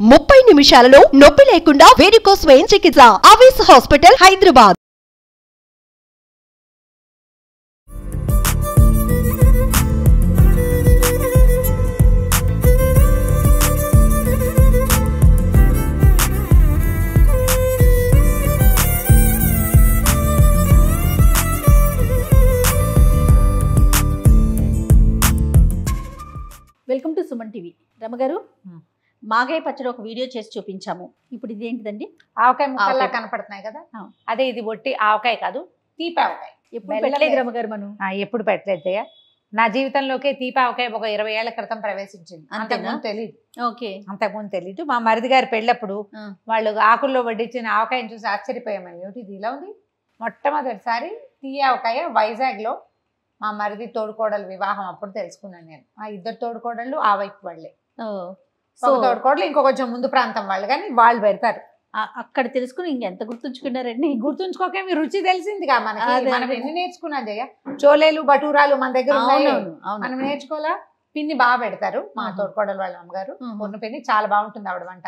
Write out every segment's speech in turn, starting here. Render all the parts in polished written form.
30 నిమిషాలలో నొప్పి లేకుండా వేడికోస్ స్వయం చికిత్స ఆవేశ hospital Hyderabad. Welcome to Suman TV. రమగారు, మాగాయ పచ్చడి ఒక వీడియో చేసి చూపించాము. ఇప్పుడు ఇది ఏంటిదండి? ఆవకాయ ముక్కల్లా కనపడుతున్నాయి కదా. అదే ఇది ఒట్టి ఆవకాయ కాదు, తీపి ఆవకాయ. ఎప్పుడు పెట్టలేదు రమగారు మనం. ఎప్పుడు పెట్టలేదు. నా జీవితంలోకే తీపి ఆవకాయ ఒక 20 ఏళ్ల క్రితం ప్రవేశించింది. అంతకుముందు తెలియదు. ఓకే, అంతకుముందు తెలీదు. మా మరిది గారు పెళ్ళప్పుడు వాళ్ళు ఆకుల్లో వడ్డించిన ఆవకాయని చూసి ఆశ్చర్యపోయామని. ఏమిటి ఇది ఇలా ఉంది? మొట్టమొదటిసారి తీయ ఆవకాయ వైజాగ్లో మా మరిది తోడుకోడలు వివాహం అప్పుడు తెలుసుకున్నాను నేను. ఆ ఇద్దరు తోడుకోడళ్ళు ఆ వైపు వాళ్ళే. తోడుకోడలు ఇంకో కొంచెం ముందు ప్రాంతం వాళ్ళు, కానీ వాళ్ళు పెడతారు. అక్కడ తెలుసుకుని ఇంకెంత గుర్తుంచుకున్నారండి? గుర్తుంచుకోకే, మీ రుచి తెలిసిందిగా మనకి. మనం ఎన్ని నేర్చుకున్నాం జయ. చోలేలు బటూరాలు మన దగ్గర మనం నేర్చుకోవాలా. పిన్ని బాగా పెడతారు మా తోడుకోడలు వాళ్ళ అమ్మగారు. పొన్ను పిన్ని చాలా బాగుంటుంది ఆవిడ వంట.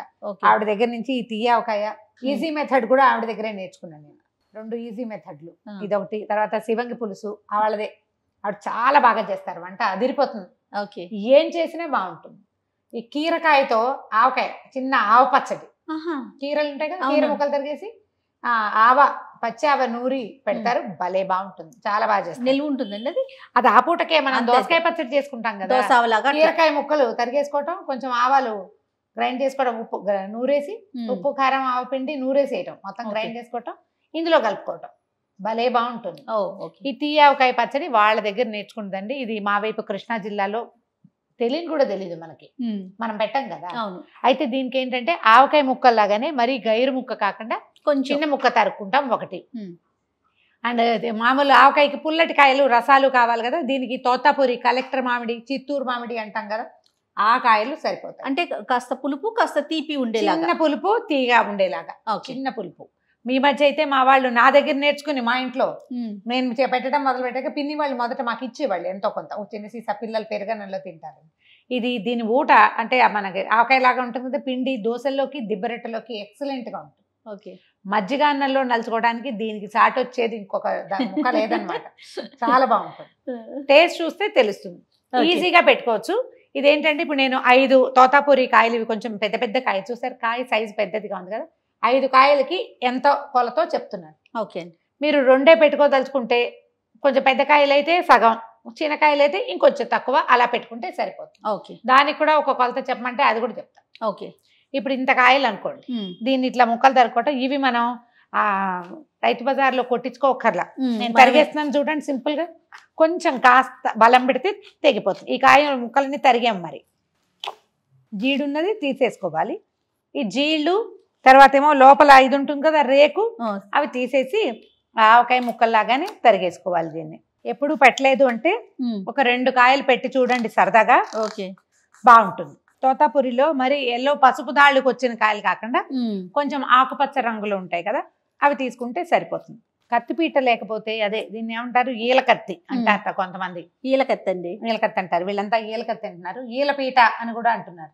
ఆవిడ దగ్గర నుంచి ఈ తీయావకాయ ఈజీ మెథడ్ కూడా ఆవిడ దగ్గరే నేర్చుకున్నాను నేను. 2 ఈజీ మెథడ్లు, ఇదొకటి. తర్వాత శివంగి పులుసు వాళ్ళదే. ఆవిడ చాలా బాగా చేస్తారు వంట, అదిరిపోతుంది. ఓకే, ఏం చేసినా బాగుంటుంది. ఈ కీరకాయతో ఆవకాయ, చిన్న ఆవ పచ్చడి. కీరలు ఉంటాయి కదా, కీర ముక్కలు తరిగేసి ఆవ పచ్చి ఆవ నూరి పెడతారు. భలే బాగుంటుంది, చాలా బాగా చేస్తారు. నిల్వ ఉంటుందండి అది. అది ఆ పూటకే మనం దోసకాయ పచ్చడి చేసుకుంటాం కదా, కీరకాయ ముక్కలు తరిగేసుకోవటం, కొంచెం ఆవాలు గ్రైండ్ చేసుకోవడం, ఉప్పు నూరేసి, ఉప్పు కారం ఆవ పిండి నూరేసేయటం, మొత్తం గ్రైండ్ చేసుకోవటం, ఇందులో కలుపుకోవటం. భలే బాగుంటుంది. ఈ తీయావకాయ పచ్చడి వాళ్ళ దగ్గర నేర్చుకుంటుందండి. ఇది మా వైపు కృష్ణా జిల్లాలో. తెలియని కూడా తెలీదు మనకి, మనం పెట్టాం కదా. అయితే దీనికి ఏంటంటే ఆవకాయ ముక్కల్లాగానే మరి గైరు ముక్క కాకుండా కొంచెం చిన్న ముక్క తరుక్కుంటాం ఒకటి. అండ్ మామూలు ఆవకాయకి పుల్లటి కాయలు రసాలు కావాలి కదా, దీనికి తోతాపూరి, కలెక్టర్ మామిడి, చిత్తూరు మామిడి అంటాం కదా, ఆ కాయలు సరిపోతాయి. అంటే కాస్త పులుపు కాస్త తీపి ఉండేలాగా, చిన్న పులుపు తీగా ఉండేలాగా, చిన్న పులుపు. మీ మధ్య అయితే మా వాళ్ళు నా దగ్గర నేర్చుకుని మా ఇంట్లో నేను పెట్టడం మొదలు పెట్టాక పిన్ని వాళ్ళు మొదట మాకు ఇచ్చేవాళ్ళు ఎంతో కొంత. చిన్న సీసా పిల్లలు పెరగనంలో తింటారు. దీని ఊట అంటే మనకి ఆవకాయలాగా ఉంటుంది కదా, పిండి దోశల్లోకి దిబ్బరెట్టలోకి ఎక్సలెంట్గా ఉంటుంది. ఓకే, మజ్జిగ అన్నంలో నలుచుకోవడానికి దీనికి సాటి వచ్చేది ఇంకొక ముక్క లేదనమాట. చాలా బాగుంటుంది. టేస్ట్ చూస్తే తెలుస్తుంది, ఈజీగా పెట్టుకోవచ్చు. ఇదేంటంటే ఇప్పుడు నేను 5 తోతాపూరి కాయలు, ఇవి కొంచెం పెద్ద పెద్ద కాయ, చూసారు కాయ సైజు పెద్దదిగా ఉంది కదా, 5 కాయలకి ఎంత కొలతో చెప్తున్నాను. ఓకే, మీరు 2 పెట్టుకోదలుచుకుంటే కొంచెం పెద్ద కాయలు అయితే సగం, చిన్న కాయలు అయితే ఇంకొంచెం తక్కువ, అలా పెట్టుకుంటే సరిపోతుంది. ఓకే, దానికి కూడా ఒక కొలత చెప్పమంటే అది కూడా చెప్తాను. ఓకే, ఇప్పుడు ఇంత కాయలు అనుకోండి, దీన్ని ఇట్లా ముక్కలు తరుక్కోవటం. ఇవి మనం రైతు బజార్లో కొట్టించుకోకర్లా, నేను తరిగేస్తున్నాను చూడండి సింపుల్ గా. కొంచెం కాస్త బలం పెడితే తెగిపోతుంది. ఈ కాయ ముక్కలన్నీ తరిగాం, మరి జీడున్నది తీసేసుకోవాలి. ఈ జీళ్ళు తర్వాత ఏమో లోపల ఇది ఉంటుంది కదా రేకు, అవి తీసేసి ఆవకాయ ముక్కల్లాగానే తరిగేసుకోవాలి. దీన్ని ఎప్పుడు పెట్టలేదు అంటే ఒక 2 కాయలు పెట్టి చూడండి సరదాగా. ఓకే, బాగుంటుంది. తోతాపురిలో మరి ఎల్లో పసుపు దాళ్ళకి వచ్చిన కాయలు కాకుండా కొంచెం ఆకుపచ్చ రంగులో ఉంటాయి కదా, అవి తీసుకుంటే సరిపోతుంది. కత్తిపీట లేకపోతే అదే దీన్ని ఏమంటారు, ఈలకత్తి అంటారు కొంతమంది. ఈలకత్తి అండి, ఈలకత్తి అంటారు. వీళ్ళంతా ఈలకత్తి అంటున్నారు, ఈలపీట అని కూడా అంటున్నారు.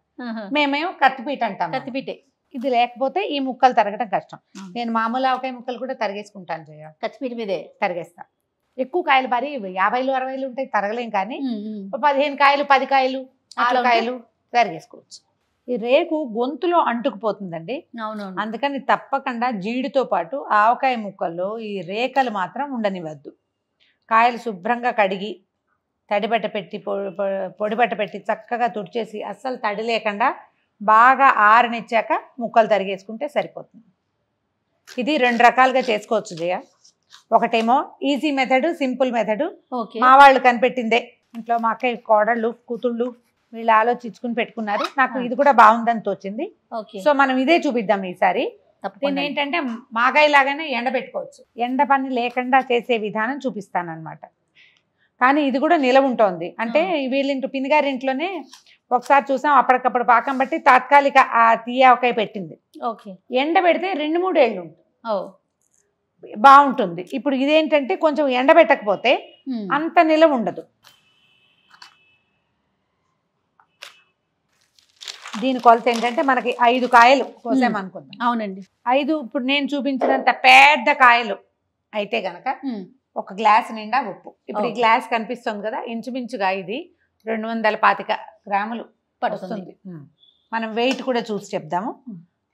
మేమేమో కత్తిపీట అంటాం. కత్తిపీటే. ఇది లేకపోతే ఈ ముక్కలు తరగడం కష్టం. నేను మామూలు ఆవకాయ ముక్కలు కూడా తరిగేసుకుంటాను జయ, కత్తిపీట మీదే తరిగేస్తా. ఎక్కువ కాయలు మరి 50, 60 ఉంటాయి, తరగలేం. కానీ 15 కాయలు, 10 కాయలు, 6 కాయలు తరిగేసుకోవచ్చు. ఈ రేకు గొంతులో అంటుకుపోతుందండి. అవునవును, అందుకని తప్పకుండా జీడితో పాటు ఆవకాయ ముక్కల్లో ఈ రేకలు మాత్రం ఉండనివద్దు. కాయలు శుభ్రంగా కడిగి తడిబట్ట పెట్టి పొడిబట్ట పెట్టి చక్కగా తుడిచేసి అస్సలు తడి లేకుండా బాగా ఆరనిచ్చాక ముక్కలు తరిగేసుకుంటే సరిపోతుంది. ఇది 2 రకాలుగా చేసుకోవచ్చు జయ. ఒకటేమో ఈజీ మెథడ్, సింపుల్ మెథడ్. మా వాళ్ళు కనిపెట్టిందే. ఇంట్లో మా అక్కయ్య కోడళ్ళు, కూతుళ్ళు వీళ్ళు ఆలోచించుకుని పెట్టుకున్నారు. నాకు ఇది కూడా బాగుందని తోచింది. సో మనం ఇదే చూపిద్దాం ఈసారి. దీన్ని ఏంటంటే మాగాయ లాగానే ఎండబెట్టుకోవచ్చు. ఎండ పని లేకుండా చేసే విధానం చూపిస్తాను అనమాట. కానీ ఇది కూడా నిలవ ఉంటుంది. అంటే వీళ్ళింటి పిన్నిగారింట్లోనే ఒకసారి చూసాం, అప్పటికప్పుడు పాకం బట్టి తాత్కాలిక ఆ తీయావకాయ పెట్టింది. ఓకే, ఎండ పెడితే 2-3 ఏళ్ళు ఉంటుంది, బాగుంటుంది. ఇప్పుడు ఇదేంటంటే కొంచెం ఎండబెట్టకపోతే అంత నిలవ ఉండదు. దీని కొలత ఏంటంటే మనకి 5 కాయలు కోసామనుకుందాం. అవునండి. 5 ఇప్పుడు నేను చూపించినంత పెద్ద కాయలు అయితే గనక 1 గ్లాస్ నిండా ఉప్పు. ఇప్పుడు ఈ గ్లాస్ కనిపిస్తుంది కదా, ఇంచుమించుగా ఇది 225 గ్రాములు పడుతుంది. మనం వెయిట్ కూడా చూసి చెప్దాము.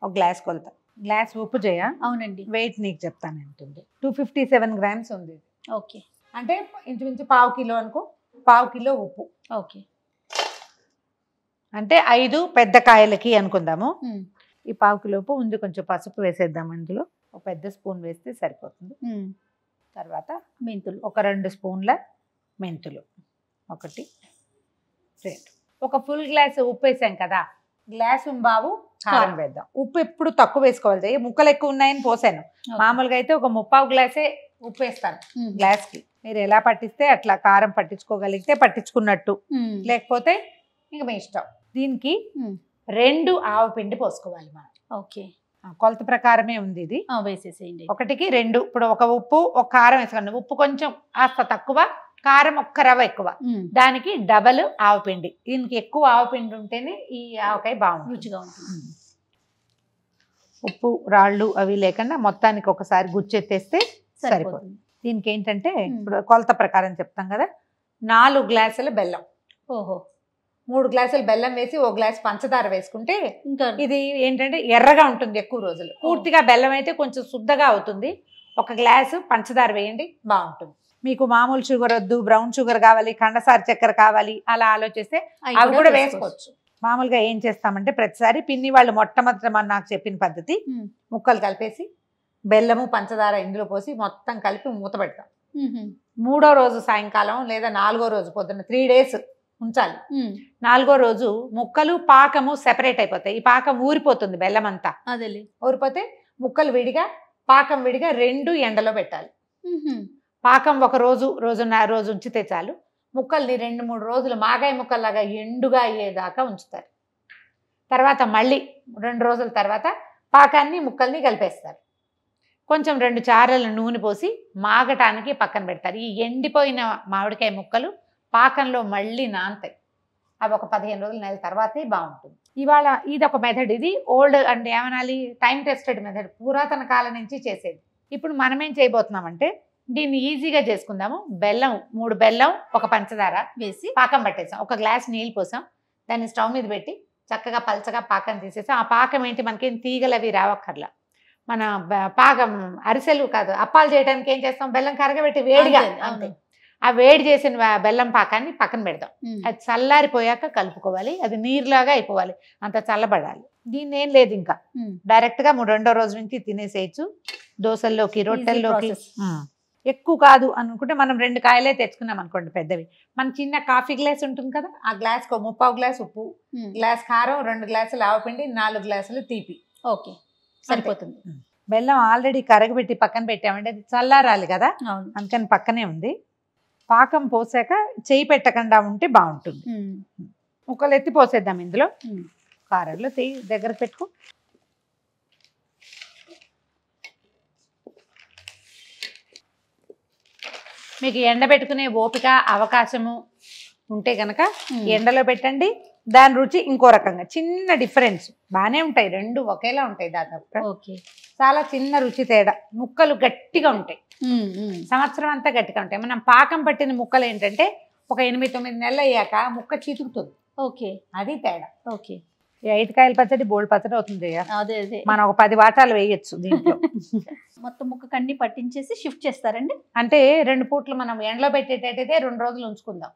1 గ్లాస్ కొలత. గ్లాస్ ఉప్పు చేయ. అవునండి. వెయిట్ నీకు చెప్తాను ఉంటుంది. 257 గ్రామ్స్ ఉంది. ఓకే. అంటే ఇంచుమించు 1/2 కిలో అనుకో. 1/2 కిలో ఉప్పు. ఓకే. అంటే 5 పెద్ద కాయలకి అనుకుందాము. ఈ 1/2 కిలో ఉప్పు ఉంది. కొంచెం పసుపు వేసేద్దాం. అందులో ఒక పెద్ద స్పూన్ వేస్తే సరిపోతుంది. తర్వాత మెంతులు ఒక 2 స్పూన్ల మెంతులు. 1 2. ఒక ఫుల్ గ్లాస్ ఉప్పు వేసాం కదా, గ్లాసు బావు కారం వేద్దాం. ఉప్పు ఎప్పుడు తక్కువ వేసుకోవాలి. ముక్కలు ఎక్కువ ఉన్నాయని పోసాను. మామూలుగా అయితే ఒక 3/4 గ్లాసే ఉప్పు వేస్తాను గ్లాస్కి. మీరు ఎలా పట్టిస్తే అట్లా కారం పట్టించుకోగలిగితే పట్టించుకున్నట్టు, లేకపోతే ఇంక మీ ఇష్టం. దీనికి 2 ఆవు పిండి పోసుకోవాలి మనం. ఓకే. కొలత ప్రకారమే ఉంది ఇది. వేసేసేయండి. 1కి 2. ఇప్పుడు 1 ఉప్పు 1 కారం వేసుకోండి. ఉప్పు కొంచెం కాస్త తక్కువ, కారం 1 రవ్వ ఎక్కువ. దానికి డబల్ ఆవు పిండి. దీనికి ఎక్కువ ఆవు పిండి ఉంటేనే ఈ ఆవకాయ బాగుంటుంది, రుచిగా ఉంటుంది. ఉప్పు రాళ్ళు అవి లేకుండా మొత్తానికి ఒకసారి గుచ్చెత్తేస్తే సరిపోతుంది. దీనికి ఏంటంటే ఇప్పుడు కొలత ప్రకారం చెప్తాం కదా, 4 గ్లాసుల బెల్లం. ఓహో. 3 గ్లాసులు బెల్లం వేసి 1 గ్లాస్ పంచదార వేసుకుంటే ఇంకా ఇది ఏంటంటే ఎర్రగా ఉంటుంది ఎక్కువ రోజులు. పూర్తిగా బెల్లం అయితే కొంచెం శుద్ధగా అవుతుంది. 1 గ్లాసు పంచదార వేయండి, బాగుంటుంది. మీకు మామూలు షుగర్ వద్దు, బ్రౌన్ షుగర్ కావాలి, కండసార చక్కెర కావాలి అలా ఆలోచిస్తే అవి కూడా వేసుకోవచ్చు. మామూలుగా ఏం చేస్తామంటే ప్రతిసారి పిన్ని వాళ్ళు మొట్టమొదట నాకు చెప్పిన పద్ధతి, ముక్కలు కలిపేసి బెల్లము పంచదార ఇందులో పోసి మొత్తం కలిపి మూత పెడతాం. 3వ రోజు సాయంకాలం లేదా 4వ రోజు పొద్దున్న 3 days ఉంచాలి. 4వ రోజు ముక్కలు పాకము సెపరేట్ అయిపోతాయి. ఈ పాకం ఊరిపోతుంది, బెల్లం అంతా అదేలే ఊరిపోతే ముక్కలు విడిగా పాకం విడిగా 2 ఎండలో పెట్టాలి. పాకం 1 రోజు రోజున్నర రోజు ఉంచితే చాలు. ముక్కల్ని 2-3 రోజులు మాగాయ ముక్కల్లాగా ఎండుగా అయ్యేదాకా ఉంచుతారు. తర్వాత మళ్ళీ 2 రోజుల తర్వాత పాకాన్ని ముక్కల్ని కలిపేస్తారు. కొంచెం 2 చారల నూనె పోసి మాగటానికి పక్కన పెడతారు. ఈ ఎండిపోయిన మామిడికాయ ముక్కలు పాకంలో మళ్ళీ నానతాయి. అవి ఒక 15 రోజుల నెల తర్వాతే బాగుంటుంది. ఇవాళ ఇది ఒక మెథడ్. ఇది ఓల్డ్ అంటే ఏమనాలి, టైం టెస్టెడ్ మెథడ్, పురాతన కాలం నుంచి చేసేది. ఇప్పుడు మనం ఏం చేయబోతున్నామంటే దీన్ని ఈజీగా చేసుకుందాము. బెల్లం 3 బెల్లం 1 పంచదార వేసి పాకం పట్టేసాం. 1 గ్లాస్ నీళ్ళు పోసాం. దాన్ని స్టవ్ మీద పెట్టి చక్కగా పలచగా పాకం తీసేసాం. ఆ పాకం ఏంటి, మనకేం తీగలు అవి రావక్కర్లా. మన పాకం అరిసెలు కాదు, అప్పాలు చేయడానికి ఏం చేస్తాం, బెల్లం కరగబెట్టి వేడిగా అంతే. ఆ వేడి చేసిన బెల్లం పాకాన్ని పక్కన పెడతాం. అది చల్లారిపోయాక కలుపుకోవాలి. అది నీరులాగా అయిపోవాలి, అంత చల్లబడాలి. దీన్ని ఏం లేదు, ఇంకా డైరెక్ట్గా 2వ రోజు నుంచి తినేసేయచ్చు. దోశల్లోకి, రొట్టెల్లోకి. ఎక్కువ కాదు అనుకుంటే మనం 2 కాయలే తెచ్చుకున్నాం అనుకోండి పెద్దవి. మన చిన్న కాఫీ గ్లాస్ ఉంటుంది కదా, ఆ గ్లాస్కి 3/4 గ్లాస్ ఉప్పు, గ్లాస్ కారం, 2 గ్లాసులు ఆవపిండి, 4 గ్లాసులు తీపి. ఓకే, సరిపోతుంది. బెల్లం ఆల్రెడీ కరగబెట్టి పక్కన పెట్టామంటే అది చల్లారాలి కదా, అందుకని పక్కనే ఉంది. పాకం పోసాక చేయి పెట్టకుండా ఉంటే బాగుంటుంది. ముక్కలు ఎత్తి పోసేద్దాం ఇందులో. కారంలో దగ్గర పెట్టుకో. మీకు ఎండబెట్టుకునే ఓపిక అవకాశము ఉంటే కనుక ఎండలో పెట్టండి. దాని రుచి ఇంకో రకంగా, చిన్న డిఫరెన్స్. బాగానే ఉంటాయి, 2 ఒకేలా ఉంటాయి దాదాపు. ఓకే, చాలా చిన్న రుచి తేడా. ముక్కలు గట్టిగా ఉంటాయి, సంవత్సరం అంతా గట్టిగా ఉంటాయి. మనం పాకం పట్టిన ముక్కలు ఏంటంటే ఒక 8-9 నెలలు అయ్యాక ముక్క చితుకుతుంది. ఓకే, అది తేడా. ఓకే, 5 కాయల పచ్చడి బోల్డ్ పచ్చడి అవుతుంది. అదే అదే, మనం ఒక 10 వాటాలు వేయచ్చు దీంట్లో. మొత్తం ముక్క కన్ని పట్టించేసి షిఫ్ట్ చేస్తారండి. అంటే 2 పూట్లు మనం ఎండలో పెట్టేటట్టయితే 2 రోజులు ఉంచుకుందాం.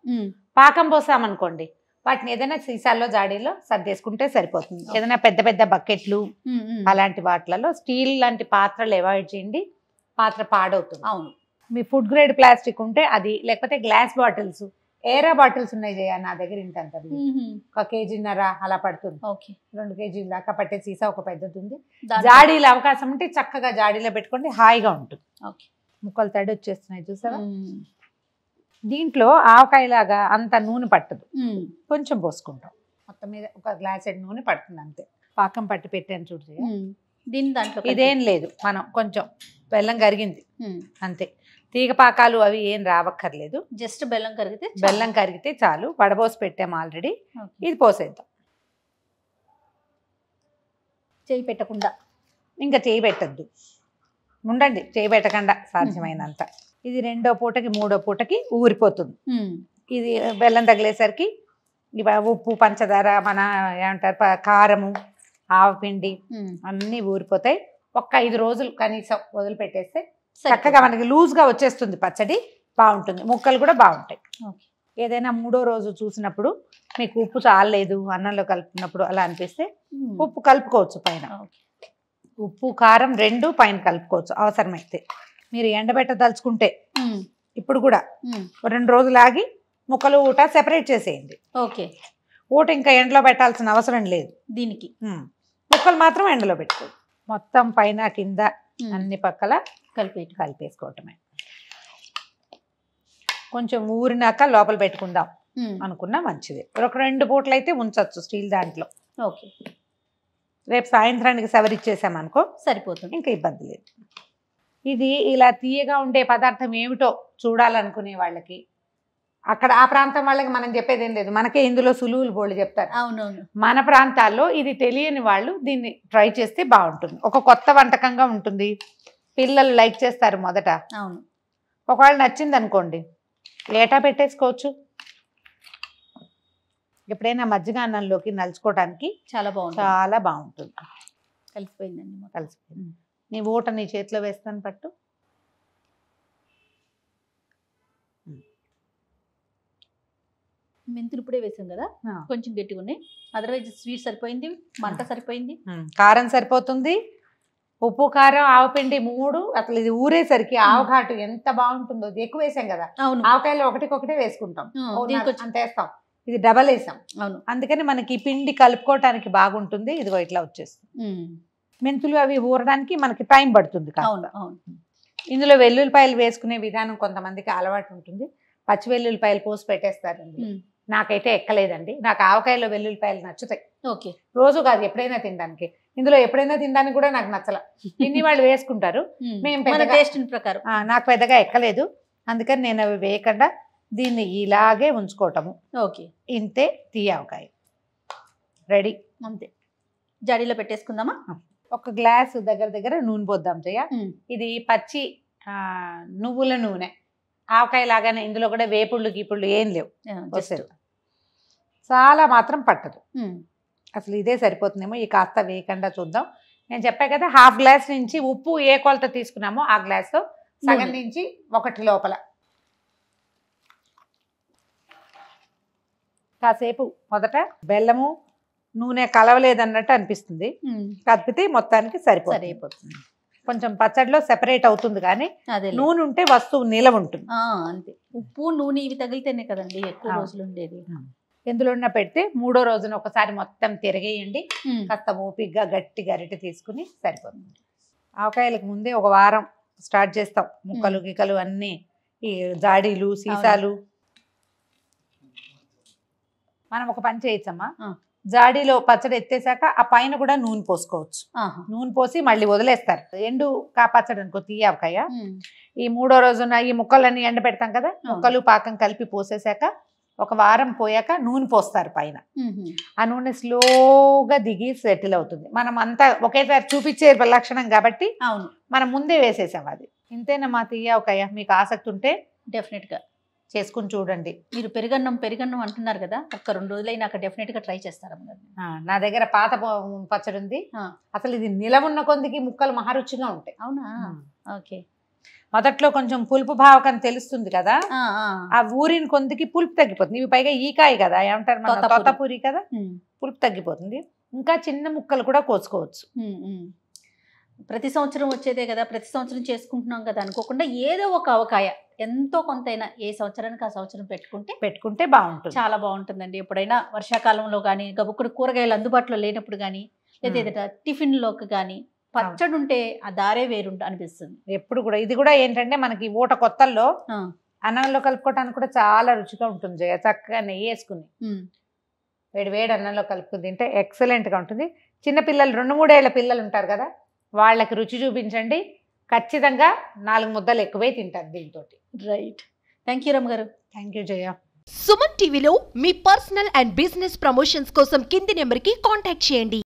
పాకం పోసామనుకోండి, వాటిని ఏదైనా సీసాల్లో జాడీలో సర్దేసుకుంటే సరిపోతుంది. ఏదైనా పెద్ద పెద్ద బకెట్లు అలాంటి వాటిలలో స్టీల్ లాంటి పాత్రలు అవాయిడ్ చేయండి, పాత్ర పాడవుతుంది. అవును, మీ ఫుడ్ గ్రేడ్ ప్లాస్టిక్ ఉంటే అది, లేకపోతే గ్లాస్ బాటిల్స్, ఏరా బాటిల్స్ ఉన్నాయి చేయ నా దగ్గర. ఇంతంత 1 కేజీన్నర అలా పడుతుంది. 2 కేజీల దాకా పట్టే సీసా ఒక పెద్దది ఉంది. జాడీలో అవకాశం ఉంటే చక్కగా జాడీలో పెట్టుకోండి, హాయిగా ఉంటుంది. ముక్కలు తడి వచ్చేస్తున్నాయి చూసారా. దీంట్లో ఆవకాయలాగా అంత నూనె పట్టదు, కొంచెం పోసుకుంటాం. మొత్తం మీద 1 గ్లాస్ నూనె పడుతుంది అంతే. పాకం పట్టి పెట్టాను చూడు. దీని దాంట్లో ఇదేం లేదు, మనం కొంచెం బెల్లం కరిగింది అంతే. తీగ పాకాలు అవి ఏం రావక్కర్లేదు, జస్ట్ బెల్లం కరిగితే చాలు. వడబోసి పెట్టాము ఆల్రెడీ. ఇది పోసేద్దాం. చేయి పెట్టకుండా. ఇంకా చేయి పెట్టద్దు, ఉండండి చేయి పెట్టకుండా సాధ్యమైనంత. ఇది 2వ పూటకి 3వ పూటకి ఊరిపోతుంది. ఇది బెల్లం తగిలేసరికి ఇవి ఉప్పు పంచదార మన ఏమంటారు కారము ఆవపిండి అన్నీ ఊరిపోతాయి. ఒక్క 5 రోజులు కనీసం వదిలిపెట్టేస్తే చక్కగా మనకి లూజ్గా వచ్చేస్తుంది పచ్చడి, బాగుంటుంది, ముక్కలు కూడా బాగుంటాయి. ఏదైనా 3వ రోజు చూసినప్పుడు మీకు ఉప్పు చాలలేదు అన్నంలో కలుపుకున్నప్పుడు అలా అనిపిస్తే ఉప్పు కలుపుకోవచ్చు పైన. ఉప్పు కారం 2 పైన కలుపుకోవచ్చు అవసరమైతే. మీరు ఎండబెట్టదలుచుకుంటే ఇప్పుడు కూడా 2 రోజులు ఆగి ముక్కలు ఊట సెపరేట్ చేసేయండి. ఓకే, ఊట ఇంకా ఎండలో పెట్టాల్సిన అవసరం లేదు దీనికి. ముక్కలు మాత్రం ఎండలో పెట్టుకోండి. మొత్తం పైన కింద అన్ని పక్కల కలిపేసుకోవటమే. కొంచెం ఊరినాక లోపల పెట్టుకుందాం అనుకున్నా మంచిది. ఒక 2 పూటలు అయితే ఉంచవచ్చు స్టీల్ దాంట్లో. ఓకే, రేపు సాయంత్రానికి సవరిచ్చేసామనుకో సరిపోతుంది, ఇంకా ఇబ్బంది లేదు. ఇది ఇలా తీయగా ఉండే పదార్థం ఏమిటో చూడాలనుకునే వాళ్ళకి, అక్కడ ఆ ప్రాంతం వాళ్ళకి మనం చెప్పేది ఏం లేదు, మనకే ఇందులో సులువులు బోళ్ళు చెప్తారు. అవునవును. మన ప్రాంతాల్లో ఇది తెలియని వాళ్ళు దీన్ని ట్రై చేస్తే బాగుంటుంది. ఒక కొత్త వంటకంగా ఉంటుంది, పిల్లలు లైక్ చేస్తారు మొదట. అవును, ఒకవేళ నచ్చింది అనుకోండి ఏటా పెట్టేసుకోవచ్చు. ఎప్పుడైనా మజ్జిగ అన్నంలోకి నలుచుకోవడానికి చాలా బాగుంటుంది. కలిసిపోయిందండి, కలిసిపోయింది. నీ ఊట నీ చేతిలో వేస్తాను పట్టు. మెంతులు ఇప్పుడే వేసాం కదా, కొంచెం గట్టిగా ఉన్నాయి. అదర్వైజ్ స్వీట్ సరిపోయింది, మంట సరిపోయింది, కారం సరిపోతుంది, ఉప్పు కారం ఆవపిండి 3. అసలు ఇది ఊరేసరికి ఆవఘాటు ఎంత బాగుంటుందో. ఎక్కువ వేసాం కదా, ఆవకాయలు ఒకటికొకటే వేసుకుంటాం, అంత వేస్తాం. ఇది డబల్ వేసాం. అవును, అందుకని మనకి పిండి కలుపుకోవటానికి బాగుంటుంది. ఇదిగో ఇట్లా వచ్చేస్తుంది. మెంతులు అవి ఊరడానికి మనకి టైం పడుతుంది. ఇందులో వెల్లుల్లిపాయలు వేసుకునే విధానం కొంతమందికి అలవాటు ఉంటుంది. పచ్చి వెల్లుల్లిపాయలు పోసి పెట్టేస్తారండి. నాకైతే ఎక్కలేదండి. నాకు ఆవకాయలో వెల్లుల్లిపాయలు నచ్చుతాయి. ఓకే, రోజు కాదు ఎప్పుడైనా తినడానికి. ఇందులో ఎప్పుడైనా తినడానికి కూడా నాకు నచ్చల. తిని వాళ్ళు వేసుకుంటారు, మేము టేస్ట్ ప్రకారం. నాకు పెద్దగా ఎక్కలేదు. అందుకని నేను అవి వేయకుండా దీన్ని ఇలాగే ఉంచుకోవటము. ఓకే, ఇంతే తీయవకాయ రెడీ. అంతే, జాడీలో పెట్టేసుకుందామా. ఒక గ్లాసు దగ్గర నూనె పోద్దాం చెయ్య. ఇది పచ్చి నువ్వుల నూనె, ఆవకాయ లాగానే. ఇందులో కూడా వేపుళ్ళు గీపుళ్ళు ఏం లేవు, వస్తారు. చాలా మాత్రం పట్టదు. అసలు ఇదే సరిపోతుందేమో. ఈ కాస్త వేయకుండా చూద్దాం. నేను చెప్పా కదా, ½ గ్లాస్ నుంచి ఉప్పు ఏ కొలత తీసుకున్నామో ఆ గ్లాస్తో సగం నుంచి 1 లోపల కాసేపు మొదట బెల్లము నూనె కలవలేదన్నట్టు అనిపిస్తుంది. కలిపితే మొత్తానికి సరిపోతుంది. కొంచెం పచ్చడిలో సెపరేట్ అవుతుంది, కానీ నూనె ఉంటే వస్తువు నిలవ ఉంటుంది. అంతే, ఉప్పు నూనె ఇవి తగిలితేనే కదండి ఎక్కువ రోజులు ఉండేది. ఎందులో పెడితే 3వ రోజున ఒకసారి మొత్తం తిరగేయండి. కాస్త ఓపిగ్గా గట్టి గరిటె తీసుకుని సరిపోతుంది. ఆవకాయలకు ముందే ఒక వారం స్టార్ట్ చేస్తాం. ముక్కలు గిక్కలు అన్నీ, ఈ జాడీలు సీసాలు. మనం ఒక పని చేయొచ్చమ్మా, జాడీలో పచ్చడి ఎత్తేసాక ఆ పైన కూడా నూనె పోసుకోవచ్చు. నూనె పోసి మళ్ళీ వదిలేస్తారు. ఎండు పచ్చడి అనుకో, తీయవకాయ. ఈ 3వ రోజున ఈ ముక్కలన్నీ ఎండ పెడతాం కదా, ముక్కలు పాకం కలిపి పోసేసాక ఒక వారం పోయాక నూనె పోస్తారు పైన. ఆ నూనె స్లోగా దిగి సెటిల్ అవుతుంది. మనం అంతా ఒకేసారి చూపించే లక్షణం కాబట్టి మనం ముందే వేసేసాం. అది ఇంతేనమ్మా తీయవకాయ. మీకు ఆసక్తి ఉంటే డెఫినెట్ గా చేసుకుని చూడండి. మీరు పెరుగన్నం అంటున్నారు కదా, ఒక్క 2 రోజులైనా డెఫినెట్ గా ట్రై చేస్తారా? నా దగ్గర పాత పచ్చడి ఉంది. అసలు ఇది నిలవున్న కొందికి ముక్కలు మహారుచిగా ఉంటాయి. అవునా? ఓకే. మొదట్లో కొంచెం పులుపు భావకం తెలుస్తుంది కదా, ఆ ఊరిని కొందికి పులుపు తగ్గిపోతుంది. ఇవి పైగా ఈకాయ కదా, ఏమంటారు మన తోతపూరి కదా, పులుపు తగ్గిపోతుంది. ఇంకా చిన్న ముక్కలు కూడా కోసుకోవచ్చు. ప్రతి సంవత్సరం వచ్చేదే కదా, ప్రతి సంవత్సరం చేసుకుంటున్నాం కదా అనుకోకుండా ఏదో ఒక ఆవకాయ ఎంతో కొంతైనా ఏ సంవత్సరానికి ఆ సంవత్సరం పెట్టుకుంటే బాగుంటుంది. చాలా బాగుంటుందండి. ఎప్పుడైనా వర్షాకాలంలో కానీ, గబుక్కుడు కూరగాయలు అందుబాటులో లేనప్పుడు కానీ, లేదా టిఫిన్లోకి కానీ పచ్చడి ఉంటే ఆ దారే వేరు అనిపిస్తుంది ఎప్పుడు కూడా. ఇది కూడా ఏంటంటే మనకి ఊట కొత్తల్లో అన్నంలో కలుపుకోవడానికి కూడా చాలా రుచిగా ఉంటుంది. చక్కగా నెయ్యి వేసుకుని వేడి అన్నంలో కలుపుకుని తింటే ఎక్సలెంట్గా ఉంటుంది. చిన్నపిల్లలు 2-3 ఏళ్ల పిల్లలు ఉంటారు కదా, వాళ్ళకి రుచి చూపించండి. ఖచ్చితంగా 4 ముద్దలు ఎక్కువే తింటారు దీంతో. రైట్. థ్యాంక్ యూ రమ్మ గారు. థ్యాంక్ యూ జయ. సుమన్ టీవీలో మీ పర్సనల్ అండ్ బిజినెస్ ప్రమోషన్స్ కోసం కింది నెంబర్కి కాంటాక్ట్ చేయండి.